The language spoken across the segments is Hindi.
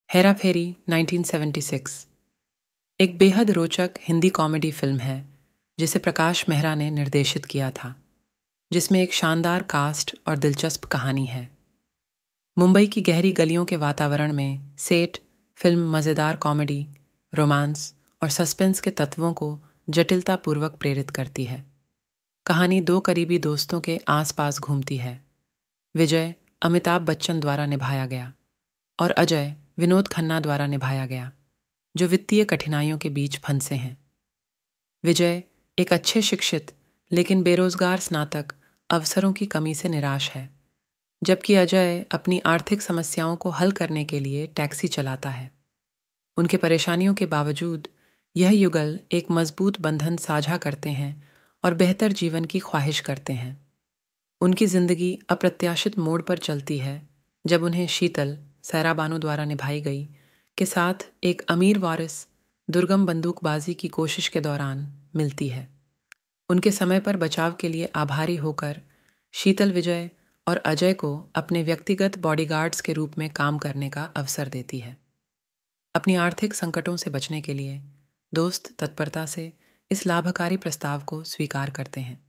हेरा फेरी 1976 एक बेहद रोचक हिंदी कॉमेडी फिल्म है जिसे प्रकाश मेहरा ने निर्देशित किया था, जिसमें एक शानदार कास्ट और दिलचस्प कहानी है। मुंबई की गहरी गलियों के वातावरण में सेट फिल्म मज़ेदार कॉमेडी, रोमांस और सस्पेंस के तत्वों को जटिलतापूर्वक प्रेरित करती है। कहानी दो करीबी दोस्तों के आसपास घूमती है। विजय अमिताभ बच्चन द्वारा निभाया गया और अजय विनोद खन्ना द्वारा निभाया गया, जो वित्तीय कठिनाइयों के बीच फंसे हैं। विजय एक अच्छे शिक्षित लेकिन बेरोजगार स्नातक अवसरों की कमी से निराश है, जबकि अजय अपनी आर्थिक समस्याओं को हल करने के लिए टैक्सी चलाता है। उनके परेशानियों के बावजूद यह युगल एक मजबूत बंधन साझा करते हैं और बेहतर जीवन की ख्वाहिश करते हैं। उनकी जिंदगी अप्रत्याशित मोड़ पर चलती है जब उन्हें शीतल, सैरा बानू द्वारा निभाई गई, के साथ एक अमीर वारिस दुर्गम बंदूकबाजी की कोशिश के दौरान मिलती है। उनके समय पर बचाव के लिए आभारी होकर शीतल विजय और अजय को अपने व्यक्तिगत बॉडीगार्ड्स के रूप में काम करने का अवसर देती है। अपनी आर्थिक संकटों से बचने के लिए दोस्त तत्परता से इस लाभकारी प्रस्ताव को स्वीकार करते हैं।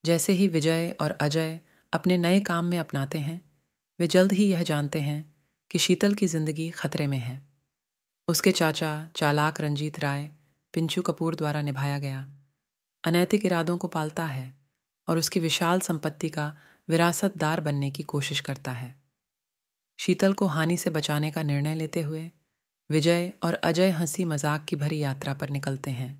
जैसे ही विजय और अजय अपने नए काम में अपनाते हैं, वे जल्द ही यह जानते हैं कि शीतल की जिंदगी खतरे में है। उसके चाचा चालाक रंजीत राय, पिंचू कपूर द्वारा निभाया गया, अनैतिक इरादों को पालता है और उसकी विशाल संपत्ति का विरासतदार बनने की कोशिश करता है। शीतल को हानि से बचाने का निर्णय लेते हुए विजय और अजय हंसी मजाक की भरी यात्रा पर निकलते हैं,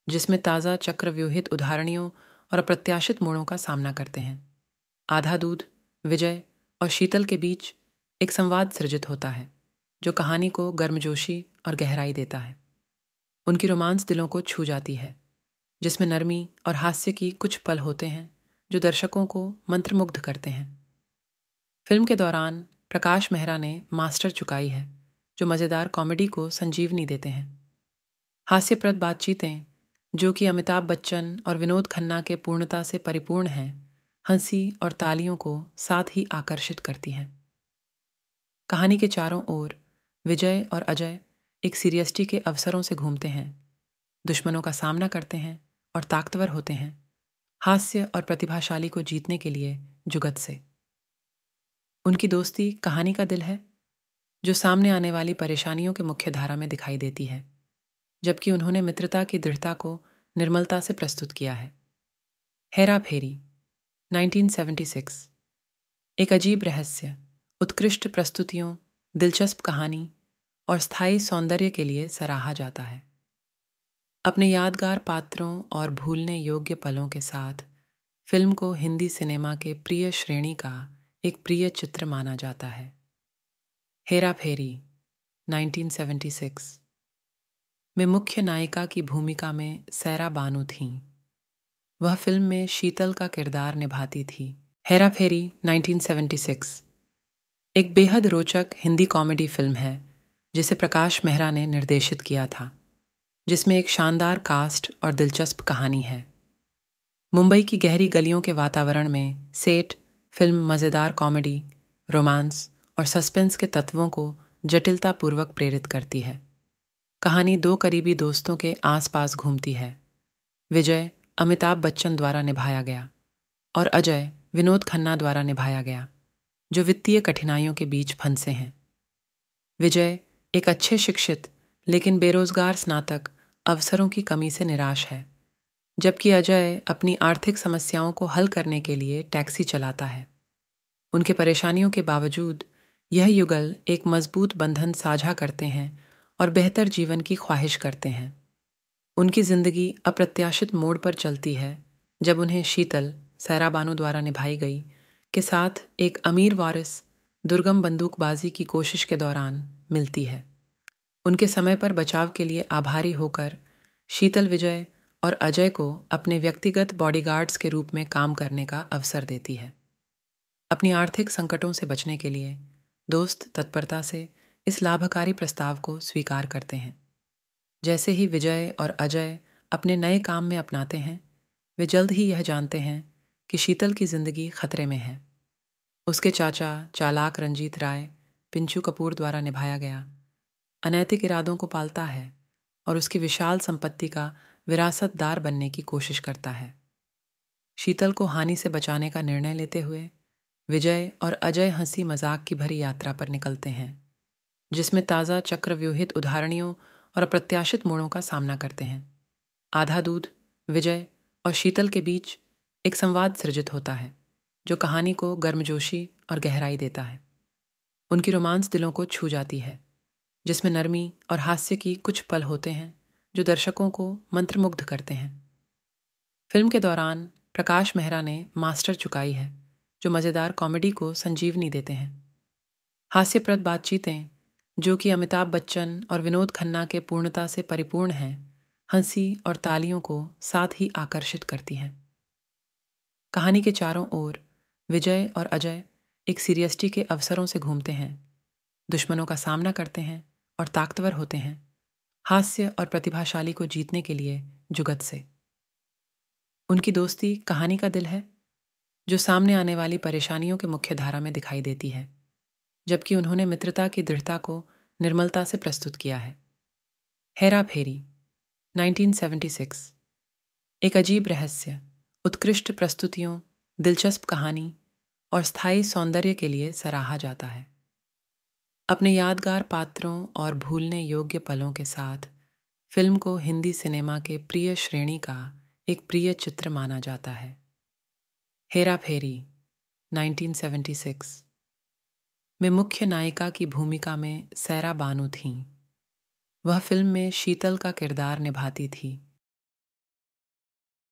जिसमें ताज़ा चक्रव्यूहित उदाहरणियों और अप्रत्याशित मोड़ों का सामना करते हैं। आधा दूध विजय और शीतल के बीच एक संवाद सृजित होता है, जो कहानी को गर्मजोशी और गहराई देता है। उनकी रोमांस दिलों को छू जाती है, जिसमें नरमी और हास्य की कुछ पल होते हैं जो दर्शकों को मंत्रमुग्ध करते हैं। फिल्म के दौरान प्रकाश मेहरा ने मास्टर चुकाई है, जो मज़ेदार कॉमेडी को संजीवनी देते हैं। हास्यप्रद बातचीतें, जो कि अमिताभ बच्चन और विनोद खन्ना के पूर्णता से परिपूर्ण हैं, हंसी और तालियों को साथ ही आकर्षित करती हैं। कहानी के चारों ओर विजय और अजय एक सीरियसटी के अवसरों से घूमते हैं, दुश्मनों का सामना करते हैं और ताकतवर होते हैं, हास्य और प्रतिभाशाली को जीतने के लिए जुगत से। उनकी दोस्ती कहानी का दिल है, जो सामने आने वाली परेशानियों के मुख्य धारा में दिखाई देती है, जबकि उन्होंने मित्रता की दृढ़ता को निर्मलता से प्रस्तुत किया है। हेरा फेरी 1976 एक अजीब रहस्य, उत्कृष्ट प्रस्तुतियों, दिलचस्प कहानी और स्थायी सौंदर्य के लिए सराहा जाता है। अपने यादगार पात्रों और भूलने योग्य पलों के साथ फिल्म को हिंदी सिनेमा के प्रिय श्रेणी का एक प्रिय चित्र माना जाता है। हेरा फेरी 1976 में मुख्य नायिका की भूमिका में सैरा बानू थीं। वह फिल्म में शीतल का किरदार निभाती थी। हेरा फेरी 1976 एक बेहद रोचक हिंदी कॉमेडी फिल्म है जिसे प्रकाश मेहरा ने निर्देशित किया था, जिसमें एक शानदार कास्ट और दिलचस्प कहानी है। मुंबई की गहरी गलियों के वातावरण में सेट फिल्म मज़ेदार कॉमेडी, रोमांस और सस्पेंस के तत्वों को जटिलतापूर्वक प्रेरित करती है। कहानी दो करीबी दोस्तों के आसपास घूमती है। विजय अमिताभ बच्चन द्वारा निभाया गया और अजय विनोद खन्ना द्वारा निभाया गया, जो वित्तीय कठिनाइयों के बीच फंसे हैं। विजय एक अच्छे शिक्षित लेकिन बेरोजगार स्नातक अवसरों की कमी से निराश है, जबकि अजय अपनी आर्थिक समस्याओं को हल करने के लिए टैक्सी चलाता है। उनके परेशानियों के बावजूद यह युगल एक मजबूत बंधन साझा करते हैं और बेहतर जीवन की ख्वाहिश करते हैं। उनकी जिंदगी अप्रत्याशित मोड़ पर चलती है जब उन्हें शीतल, सैरा बानू द्वारा निभाई गई, के साथ एक अमीर वारिस दुर्गम बंदूकबाजी की कोशिश के दौरान मिलती है। उनके समय पर बचाव के लिए आभारी होकर शीतल विजय और अजय को अपने व्यक्तिगत बॉडीगार्ड्स के रूप में काम करने का अवसर देती है। अपनी आर्थिक संकटों से बचने के लिए दोस्त तत्परता से इस लाभकारी प्रस्ताव को स्वीकार करते हैं। जैसे ही विजय और अजय अपने नए काम में अपनाते हैं, वे जल्द ही यह जानते हैं कि शीतल की जिंदगी खतरे में है। उसके चाचा चालाक रंजीत राय, पिंचू कपूर द्वारा निभाया गया, अनैतिक इरादों को पालता है और उसकी विशाल संपत्ति का विरासतदार बनने की कोशिश करता है। शीतल को हानि से बचाने का निर्णय लेते हुए विजय और अजय हंसी मजाक की भरी यात्रा पर निकलते हैं, जिसमें ताज़ा चक्रव्यूहित उदाहरणियों और अप्रत्याशित मोड़ों का सामना करते हैं। आधा दूध, विजय और शीतल के बीच एक संवाद सृजित होता है जो कहानी को गर्मजोशी और गहराई देता है। उनकी रोमांस दिलों को छू जाती है, जिसमें नरमी और हास्य की कुछ पल होते हैं जो दर्शकों को मंत्रमुग्ध करते हैं। फिल्म के दौरान प्रकाश मेहरा ने मास्टर चुकाई है, जो मज़ेदार कॉमेडी को संजीवनी देते हैं। हास्यप्रद बातचीतें, जो कि अमिताभ बच्चन और विनोद खन्ना के पूर्णता से परिपूर्ण हैं, हंसी और तालियों को साथ ही आकर्षित करती हैं। कहानी के चारों ओर विजय और अजय एक सीरियसटी के अवसरों से घूमते हैं, दुश्मनों का सामना करते हैं और ताकतवर होते हैं, हास्य और प्रतिभाशाली को जीतने के लिए जुगत से। उनकी दोस्ती कहानी का दिल है, जो सामने आने वाली परेशानियों के मुख्य धारा में दिखाई देती है, जबकि उन्होंने मित्रता की दृढ़ता को निर्मलता से प्रस्तुत किया है। हेरा फेरी 1976 एक अजीब रहस्य, उत्कृष्ट प्रस्तुतियों, दिलचस्प कहानी और स्थायी सौंदर्य के लिए सराहा जाता है। अपने यादगार पात्रों और भूलने योग्य पलों के साथ फिल्म को हिंदी सिनेमा के प्रिय श्रेणी का एक प्रिय चित्र माना जाता है। हेरा फेरी 1976 में मुख्य नायिका की भूमिका में सैरा बानू थीं। वह फिल्म में शीतल का किरदार निभाती थी,